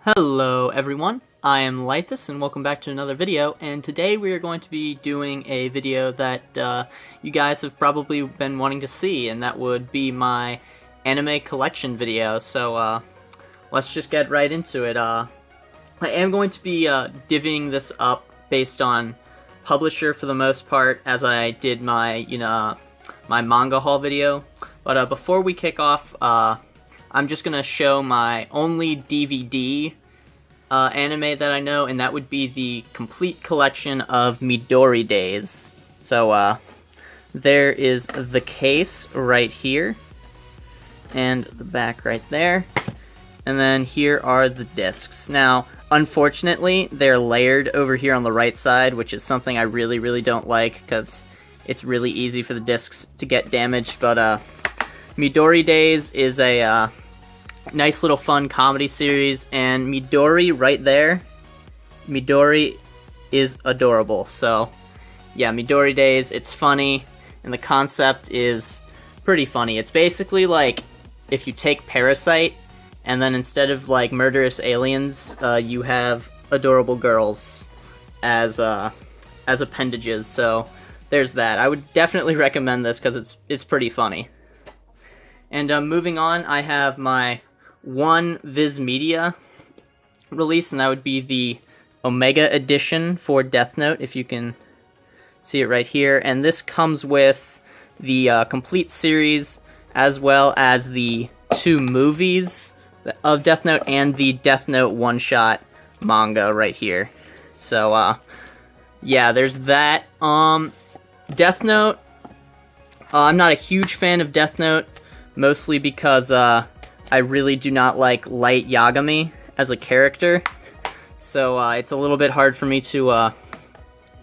Hello everyone, I am Laethas and welcome back to another video, and today we are going to be doing a video that you guys have probably been wanting to see, and that would be my anime collection video. So let's just get right into it. I am going to be divvying this up based on publisher for the most part, as I did my my manga haul video. But before we kick off, I'm just gonna show my only DVD anime that I know, and that would be the complete collection of Midori Days. So there is the case right here, and the back right there, and then here are the discs. Now, unfortunately, they're layered over here on the right side, which is something I really don't like, because it's really easy for the discs to get damaged. But Midori Days is a nice little fun comedy series, and Midori right there, Midori is adorable. So yeah, Midori Days, it's funny, and the concept is pretty funny. It's basically like if you take Parasite, and then instead of like murderous aliens, you have adorable girls as appendages. So there's that. I would definitely recommend this because it's pretty funny. And moving on, I have my one Viz Media release, and that would be the Omega edition for Death Note, if you can see it right here. And this comes with the complete series, as well as the 2 movies of Death Note and the Death Note one-shot manga right here. So yeah, there's that. Death Note, I'm not a huge fan of Death Note, mostly because I really do not like Light Yagami as a character, so it's a little bit hard for me to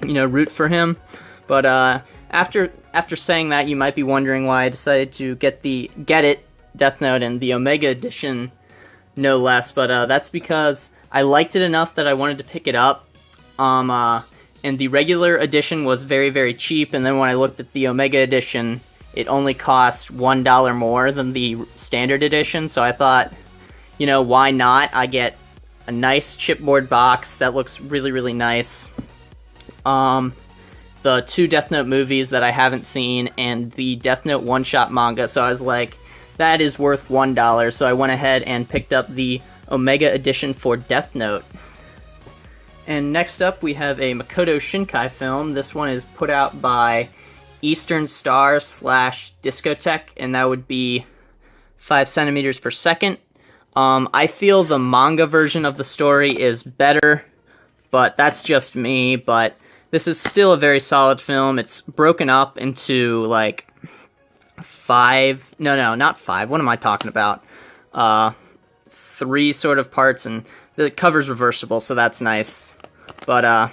root for him. But after saying that, you might be wondering why I decided to get it Death Note and the Omega edition, no less. But that's because I liked it enough that I wanted to pick it up. And the regular edition was very cheap, and then when I looked at the Omega edition, it only cost $1 more than the standard edition, so I thought, why not? I get a nice chipboard box that looks really nice. The 2 Death Note movies that I haven't seen, and the Death Note one-shot manga, so I was like, that is worth $1, so I went ahead and picked up the Omega edition for Death Note. And next up, we have a Makoto Shinkai film. This one is put out by Eastern Star / Discotheque, and that would be 5 centimeters per second. I feel the manga version of the story is better, but that's just me. But this is still a very solid film. It's broken up into like 5, no, not 5, what am I talking about? 3 sort of parts, and the cover's reversible, so that's nice. But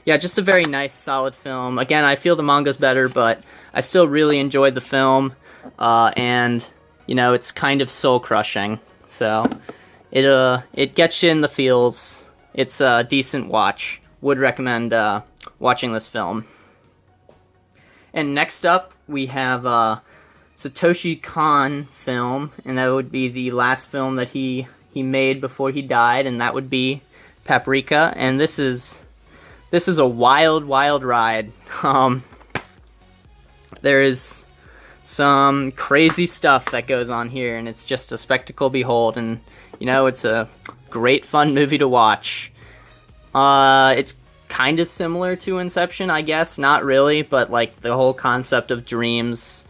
yeah, just a very nice, solid film. Again, I feel the manga's better, but I still really enjoyed the film, and it's kind of soul-crushing. So it gets you in the feels. It's a decent watch. Would recommend watching this film. And next up, we have Satoshi Kon film, and that would be the last film that he made before he died, and that would be Paprika. And this is a wild ride. There is some crazy stuff that goes on here, and it's just a spectacle to behold, and it's a great fun movie to watch. It's kind of similar to Inception, I guess. Not really, but like the whole concept of dreams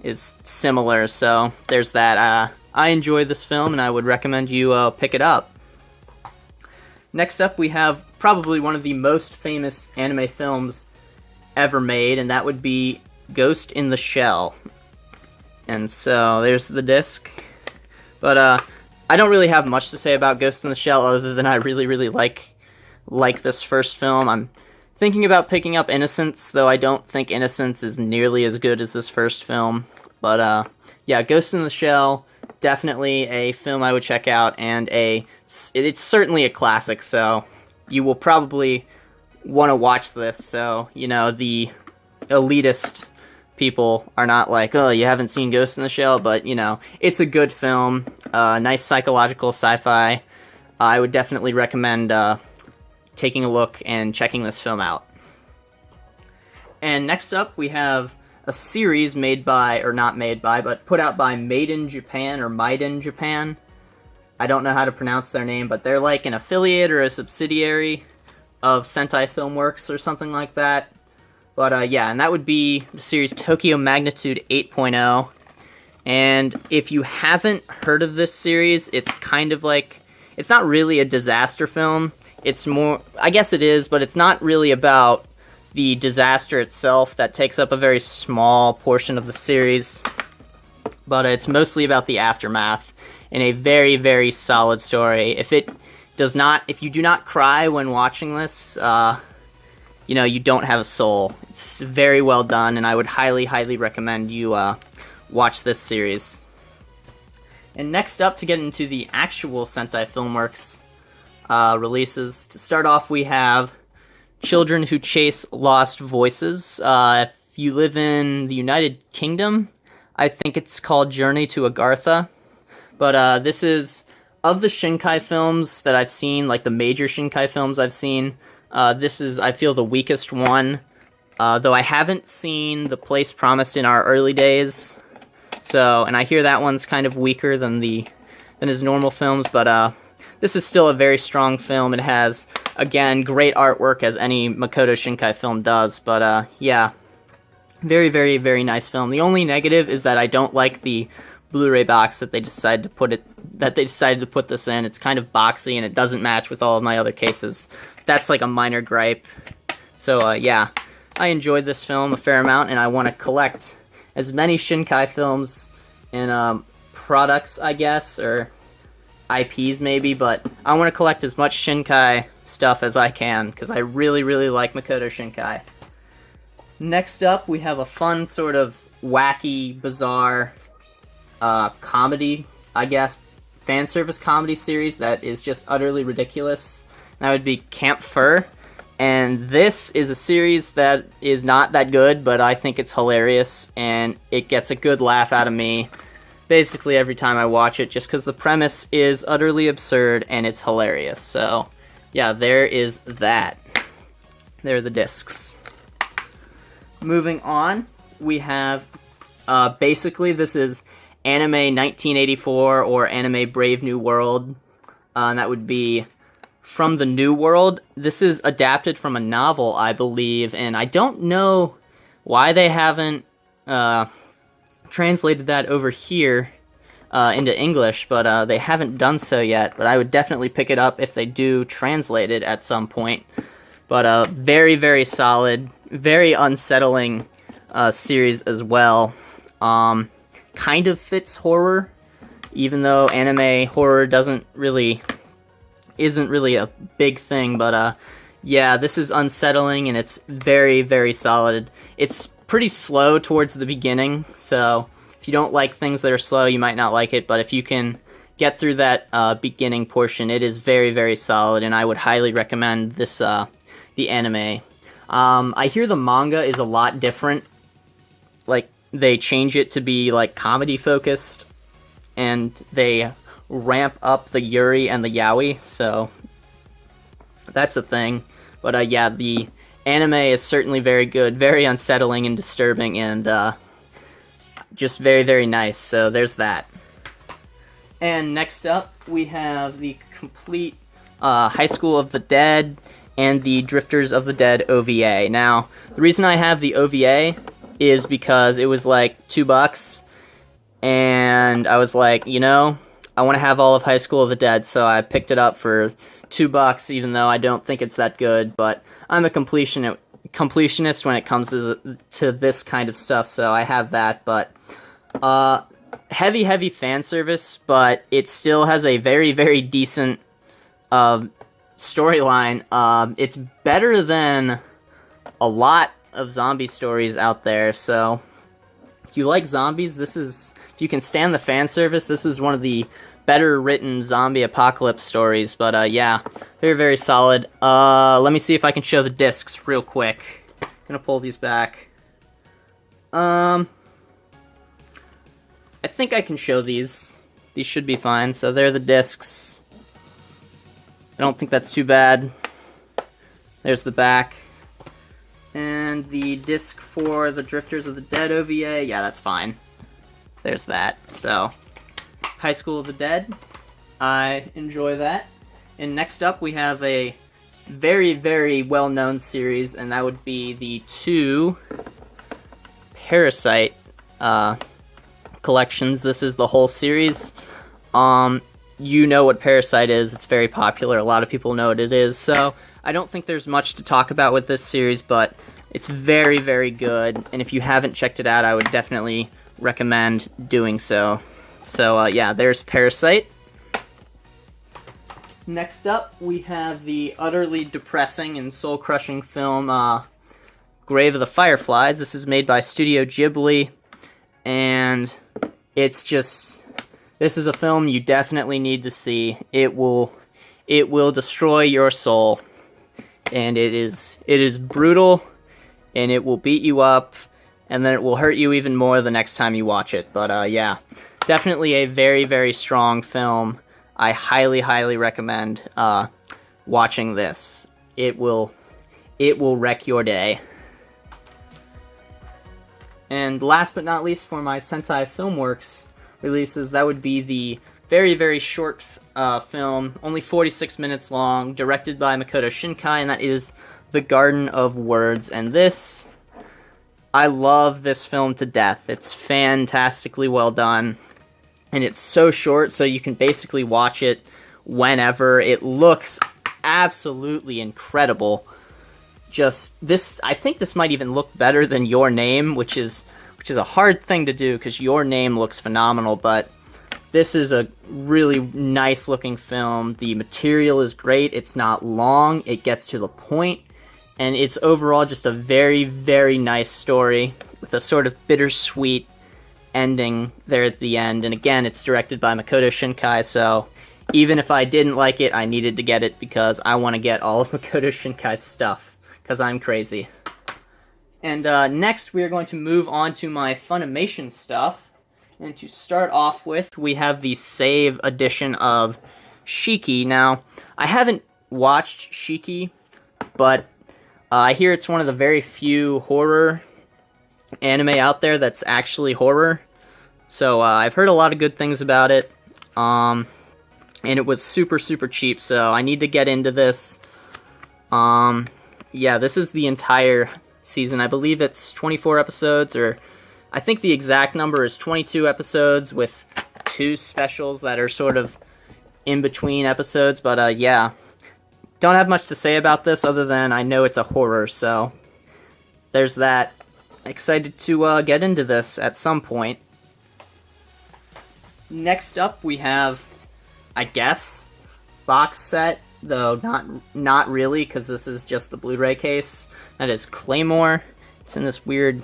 is similar, so there's that. I enjoy this film, and I would recommend you pick it up. Next up, we have probably one of the most famous anime films ever made, and that would be Ghost in the Shell. And so there's the disc. But I don't really have much to say about Ghost in the Shell, other than I really like this first film. I'm thinking about picking up Innocence, though I don't think Innocence is nearly as good as this first film. But yeah, Ghost in the Shell, definitely a film I would check out, and it's certainly a classic, so you will probably want to watch this, so, the elitist people are not like, oh, you haven't seen Ghost in the Shell, but, it's a good film, nice psychological sci-fi I would definitely recommend taking a look and checking this film out. And next up, we have a series made by, or not made by, but put out by Made in Japan, or Maiden Japan. I don't know how to pronounce their name, but they're like an affiliate or a subsidiary of Sentai Filmworks or something like that. But yeah, and that would be the series Tokyo Magnitude 8.0. And if you haven't heard of this series, it's kind of like, it's not really a disaster film. It's more, I guess it is, but it's not really about the disaster itself. That takes up a very small portion of the series. But it's mostly about the aftermath, and a very, very solid story. If you do not cry when watching this, you know, you don't have a soul. It's very well done, and I would highly, highly recommend you watch this series. And next up, to get into the actual Sentai Filmworks releases, to start off, we have Children Who Chase Lost Voices. If you live in the United Kingdom, I think it's called Journey to Agartha. But this is, of the Shinkai films that I've seen, like the major Shinkai films I've seen, this is, I feel, the weakest one. Though I haven't seen The Place Promised in Our Early Days. So, and I hear that one's kind of weaker than his normal films, but this is still a very strong film. It has, again, great artwork, as any Makoto Shinkai film does, but yeah, very, very, very nice film. The only negative is that I don't like the Blu-ray box that they decided to put this in. It's kind of boxy, and it doesn't match with all of my other cases. That's like a minor gripe. So yeah, I enjoyed this film a fair amount, and I want to collect as many Shinkai films and products, I guess, or IPs maybe, but I want to collect as much Shinkai stuff as I can, because I really, really like Makoto Shinkai. Next up, we have a fun, sort of wacky, bizarre comedy, I guess, fan service comedy series that is just utterly ridiculous. That would be Camp Fur. And this is a series that is not that good, but I think it's hilarious, and it gets a good laugh out of me basically every time I watch it, just because the premise is utterly absurd and it's hilarious. So, yeah, there is that. There are the discs. Moving on, we have, basically this is Anime 1984 or Anime Brave New World, and that would be From the New World. This is adapted from a novel, I believe, and I don't know why they haven't translated that over here into English, but they haven't done so yet. But I would definitely pick it up if they do translate it at some point. But very, very solid, very unsettling series as well. Kind of fits horror, even though anime horror isn't really a big thing, but yeah, this is unsettling, and it's very, very solid. It's pretty slow towards the beginning, so if you don't like things that are slow, you might not like it, but if you can get through that beginning portion, it is very, very solid, and I would highly recommend this, the anime. I hear the manga is a lot different. Like, they change it to be, like, comedy-focused, and they ramp up the Yuri and the Yaoi, so that's a thing. But yeah, the anime is certainly very good, very unsettling and disturbing, and just very, very nice, so there's that. And next up, we have the complete High School of the Dead and the Drifters of the Dead OVA. Now, the reason I have the OVA is because it was like $2, and I was like, you know, I want to have all of High School of the Dead, so I picked it up for $2, even though I don't think it's that good, but I'm a completionist when it comes to this kind of stuff, so I have that. But heavy fan service, but it still has a very, very decent storyline. It's better than a lot of zombie stories out there, so if you like zombies, if you can stand the fan service, this is one of the better written zombie apocalypse stories. But yeah, very, very solid. Let me see if I can show the discs real quick. Gonna pull these back. I think I can show these. These should be fine. So they're the discs. I don't think that's too bad. There's the back. And the disc for the Drifters of the Dead OVA, yeah, that's fine. There's that. So, High School of the Dead, I enjoy that. And next up, we have a very, very well-known series, and that would be the 2 Parasite collections. This is the whole series. You know what Parasite is. It's very popular. A lot of people know what it is. So I don't think there's much to talk about with this series, but it's very, very good. And if you haven't checked it out, I would definitely recommend doing so. So yeah, there's Parasite. Next up, we have the utterly depressing and soul-crushing film Grave of the Fireflies. This is made by Studio Ghibli, and it's just... This is a film you definitely need to see. It will destroy your soul, and it is brutal, and it will beat you up, and then it will hurt you even more the next time you watch it. But yeah, definitely a very, very strong film. I highly, highly recommend watching this. It will wreck your day. And last but not least, for my Sentai Filmworks releases, that would be the very, very short film, only 46 minutes long, directed by Makoto Shinkai, and that is The Garden of Words. And this, I love this film to death. It's fantastically well done, and it's so short, so you can basically watch it whenever. It looks absolutely incredible. Just this, I think this might even look better than Your Name, which is a hard thing to do because Your Name looks phenomenal, but this is a really nice looking film. The material is great. It's not long. It gets to the point, and it's overall just a very, very nice story with a sort of bittersweet ending there at the end. And again, it's directed by Makoto Shinkai, so even if I didn't like it, I needed to get it because I want to get all of Makoto Shinkai's stuff, because I'm crazy. And next, we are going to move on to my Funimation stuff. And to start off with, we have the Save edition of Shiki. Now, I haven't watched Shiki, but I hear it's one of the very few horror anime out there that's actually horror. So I've heard a lot of good things about it. And it was super, super cheap, so I need to get into this. Yeah, this is the entire season. I believe it's 24 episodes, or I think the exact number is 22 episodes with 2 specials that are sort of in between episodes. But yeah, don't have much to say about this other than I know it's a horror, so there's that. Excited to get into this at some point. Next up, we have, I guess, box set, though not really, because this is just the Blu-ray case. That is Claymore. It's in this weird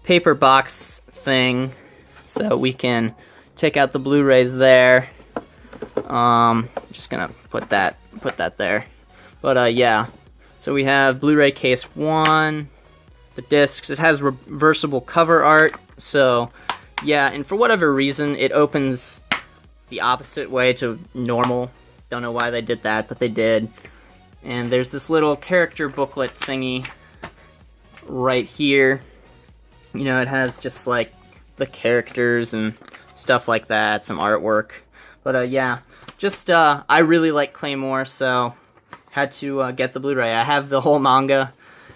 paper box thing, so we can take out the Blu-rays there. Just gonna put that there. But yeah, so we have Blu-ray case 1, the discs. It has reversible cover art, so yeah, and for whatever reason, it opens the opposite way to normal. Don't know why they did that, but they did. And there's this little character booklet thingy right here. You know, it has just like the characters and stuff like that, some artwork. But yeah, just I really like Claymore, so had to get the Blu-ray. I have the whole manga.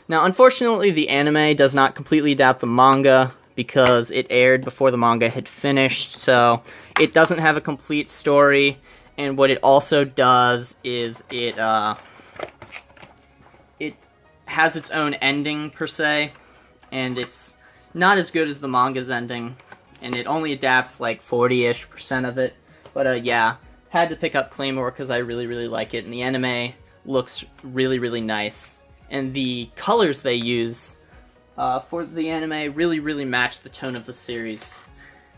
Now, unfortunately, the anime does not completely adapt the manga because it aired before the manga had finished, so it doesn't have a complete story. And what it also does is it has its own ending, per se, and it's not as good as the manga's ending, and it only adapts like 40-ish% of it. But yeah, had to pick up Claymore because I really, really like it, and the anime looks really, really nice. And the colors they use for the anime really, really match the tone of the series.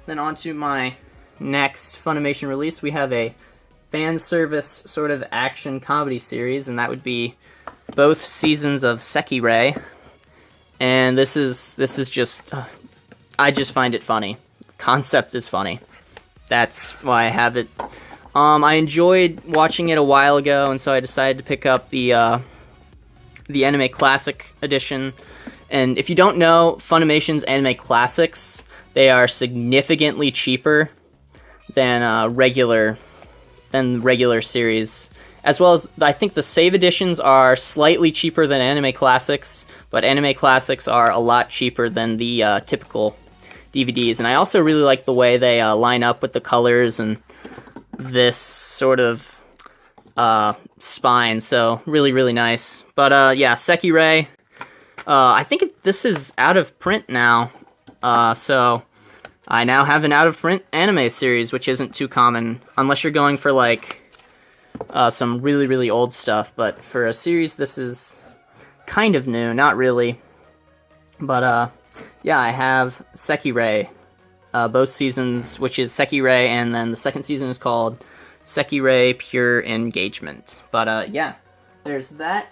Then on to my next Funimation release, we have a fan service sort of action comedy series, and that would be both seasons of Sekirei. And this is just I just find it funny. The concept is funny. That's why I have it I enjoyed watching it a while ago, and so I decided to pick up the Anime Classic Edition. And if you don't know, Funimation's Anime Classics, they are significantly cheaper than regular series. As well as, I think the save editions are slightly cheaper than Anime Classics, but Anime Classics are a lot cheaper than the typical DVDs. And I also really like the way they line up with the colors and this sort of spine, so really, really nice. But yeah, Sekirei, I think this is out of print now, so I now have an out-of-print anime series, which isn't too common, unless you're going for, like, some really, really old stuff. But for a series, this is kind of new, not really. But, yeah, I have Sekirei, both seasons, which is Sekirei, and then the second season is called Sekirei Pure Engagement. But, yeah, there's that.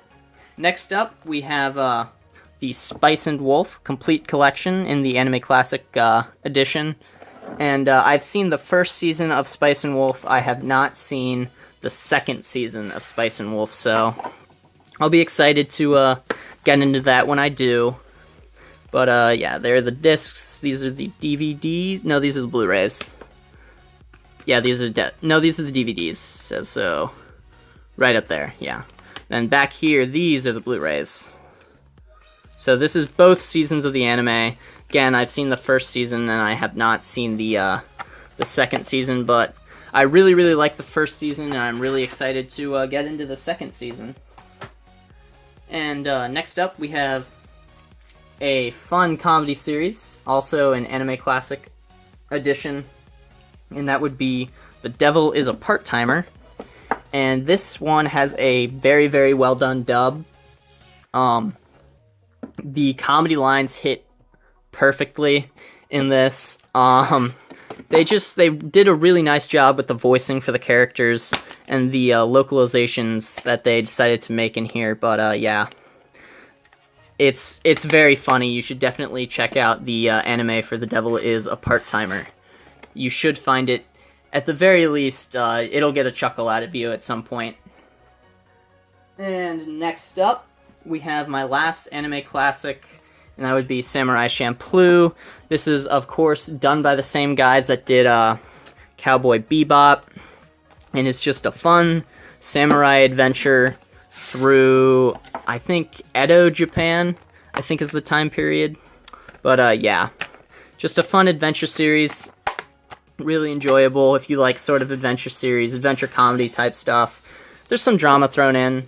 Next up, we have, the Spice and Wolf Complete Collection in the Anime Classic edition. And I've seen the first season of Spice and Wolf. I have not seen the second season of Spice and Wolf, so I'll be excited to get into that when I do. But yeah, there are the discs. These are the DVDs. No, these are the Blu-rays. Yeah, these are these are the DVDs. So right up there, yeah. Then back here, these are the Blu-rays. So this is both seasons of the anime. Again, I've seen the first season and I have not seen the second season, but I really, really like the first season and I'm really excited to get into the second season. And next up, we have a fun comedy series, also an Anime Classic edition, and that would be The Devil is a Part-Timer. And this one has a very, very well done dub. The comedy lines hit perfectly in this. They did a really nice job with the voicing for the characters and the localizations that they decided to make in here. But yeah, it's very funny. You should definitely check out the anime for The Devil is a Part-Timer. You should find it. At the very least, it'll get a chuckle out of you at some point. And next up, we have my last Anime Classic, and that would be Samurai Champloo. This is, of course, done by the same guys that did Cowboy Bebop, and it's just a fun samurai adventure through, I think, Edo, Japan, I think is the time period. But yeah, just a fun adventure series, really enjoyable if you like sort of adventure series, adventure comedy type stuff. There's some drama thrown in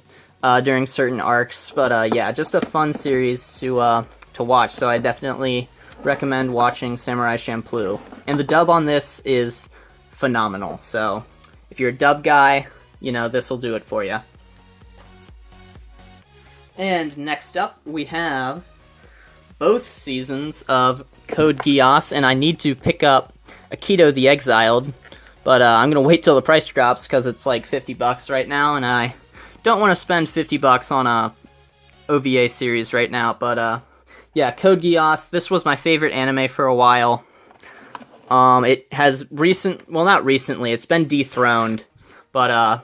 during certain arcs, but yeah, just a fun series to watch, so I definitely recommend watching Samurai Champloo. And the dub on this is phenomenal, so if you're a dub guy, you know, this will do it for you. And next up, we have both seasons of Code Geass, and I need to pick up Akito the Exiled, but I'm gonna wait till the price drops, because it's like $50 right now, and I don't want to spend $50 on a OVA series right now. But yeah, Code Geass, this was my favorite anime for a while. It has not recently, it's been dethroned, but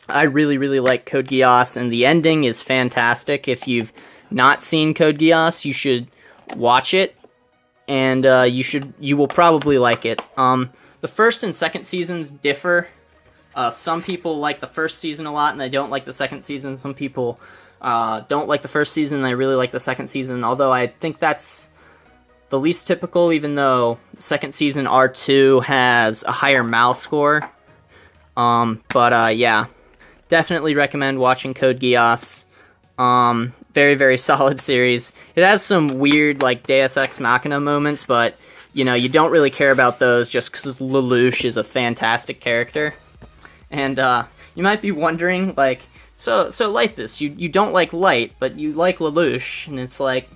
I really, really like Code Geass, and the ending is fantastic. If you've not seen Code Geass, you should watch it, and you will probably like it. The first and second seasons differ. Some people like the first season a lot, and they don't like the second season. Some people don't like the first season, and they really like the second season, although I think that's the least typical, even though the second season R2 has a higher MAL score. But yeah, definitely recommend watching Code Geass. Very, very solid series. It has some weird, like, Deus Ex Machina moments, but, you know, you don't really care about those just because Lelouch is a fantastic character. And you might be wondering, like, so Laethas, you don't like Light, but you like Lelouch, and it's like,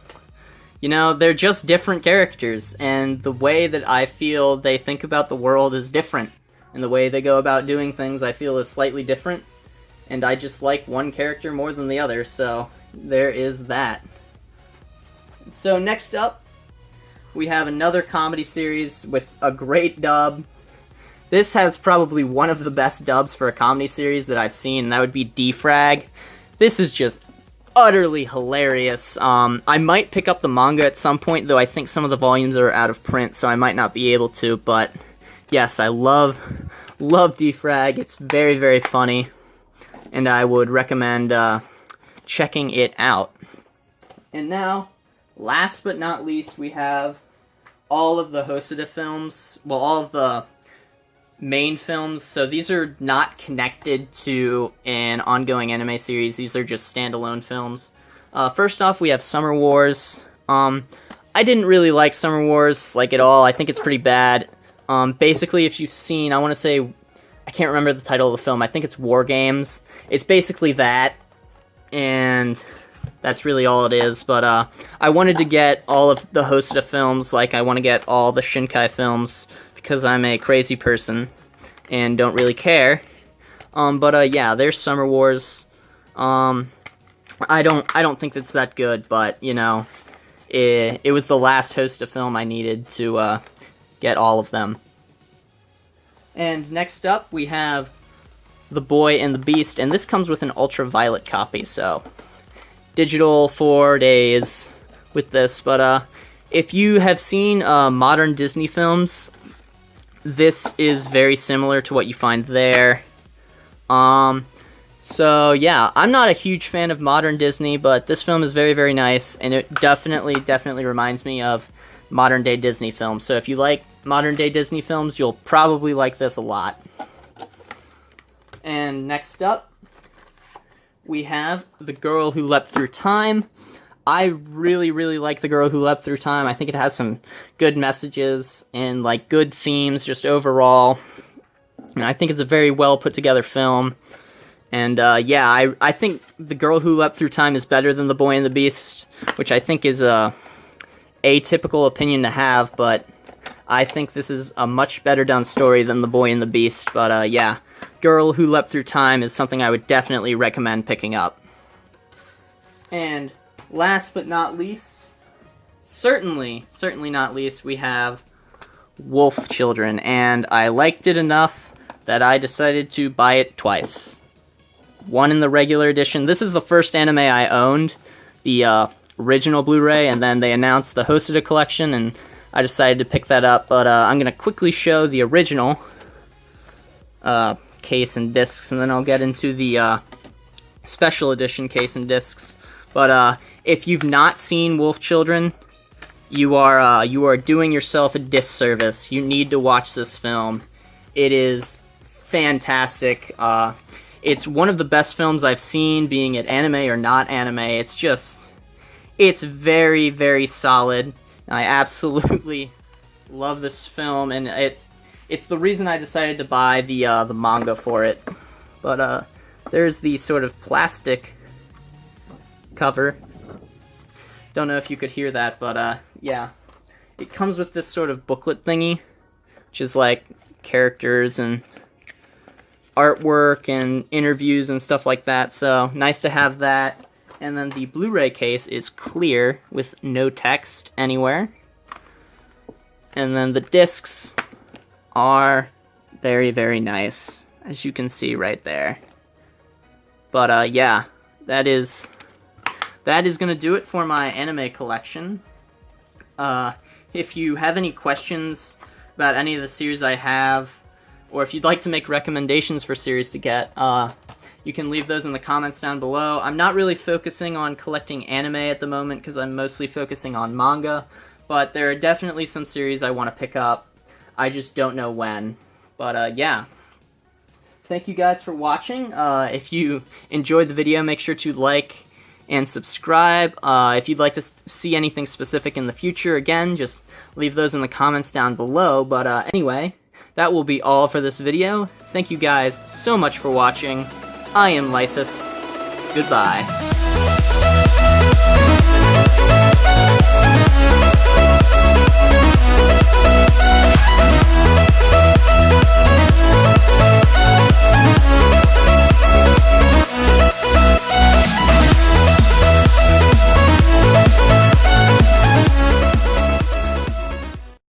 you know, they're just different characters, and the way that I feel they think about the world is different, and the way they go about doing things I feel is slightly different, and I just like one character more than the other, so there is that. So next up, we have another comedy series with a great dub, This has probably one of the best dubs for a comedy series that I've seen, and that would be Defrag. This is just utterly hilarious. I might pick up the manga at some point, though I think some of the volumes are out of print, so I might not be able to, but yes, I love Defrag. It's very, very funny, and I would recommend checking it out. And now, last but not least, we have all of the Hosoda films, well, all of the main films. So these are not connected to an ongoing anime series. These are just standalone films. First off, we have Summer Wars. I didn't really like Summer Wars, like, at all. I think it's pretty bad. Basically, if you've seen, I want to say, I can't remember the title of the film. I think it's War Games. It's basically that, and that's really all it is. But I wanted to get all of the Hosoda films, like I want to get all the Shinkai films, because I'm a crazy person and don't really care. But yeah, there's Summer Wars. I don't think it's that good, but you know, it was the last Hosoda film I needed to get all of them. And next up, we have The Boy and the Beast, and this comes with an ultraviolet copy, so digital 4 days with this. But if you have seen modern Disney films, this is very similar to what you find there. So yeah, I'm not a huge fan of modern Disney, but this film is very, very nice, and it definitely reminds me of modern day Disney films. So if you like modern day Disney films, you'll probably like this a lot. And next up, we have The Girl Who Leapt Through Time. I really, really like The Girl Who Leapt Through Time. I think it has some good messages and, like, good themes just overall. And I think it's a very well put together film. And, yeah, I think The Girl Who Leapt Through Time is better than The Boy and the Beast, which I think is a atypical opinion to have, but I think this is a much better done story than The Boy and the Beast. But, yeah, Girl Who Leapt Through Time is something I would definitely recommend picking up. And last but not least, certainly not least, we have Wolf Children, and I liked it enough that I decided to buy it twice. One in the regular edition. This is the first anime I owned, the original Blu-ray, and then they announced the Hosoda collection, and I decided to pick that up. But I'm going to quickly show the original case and discs, and then I'll get into the special edition case and discs. But if you've not seen Wolf Children, you are doing yourself a disservice. You need to watch this film. It is fantastic. It's one of the best films I've seen, being it anime or not anime. It's very, very solid. I absolutely love this film, and it's the reason I decided to buy the manga for it. But there's the sort of plastic cover. Don't know if you could hear that, but yeah. It comes with this sort of booklet thingy, which is like characters and artwork and interviews and stuff like that, so nice to have that. And then the Blu-ray case is clear with no text anywhere. And then the discs are very, very nice, as you can see right there. But yeah, that is gonna do it for my anime collection. If you have any questions about any of the series I have, or if you'd like to make recommendations for series to get, you can leave those in the comments down below. I'm not really focusing on collecting anime at the moment because I'm mostly focusing on manga, but there are definitely some series I want to pick up. I just don't know when. But yeah. Thank you guys for watching. If you enjoyed the video, make sure to like and subscribe. If you'd like to see anything specific in the future, again, just leave those in the comments down below. But anyway, that will be all for this video. Thank you guys so much for watching. I am Laethas. Goodbye.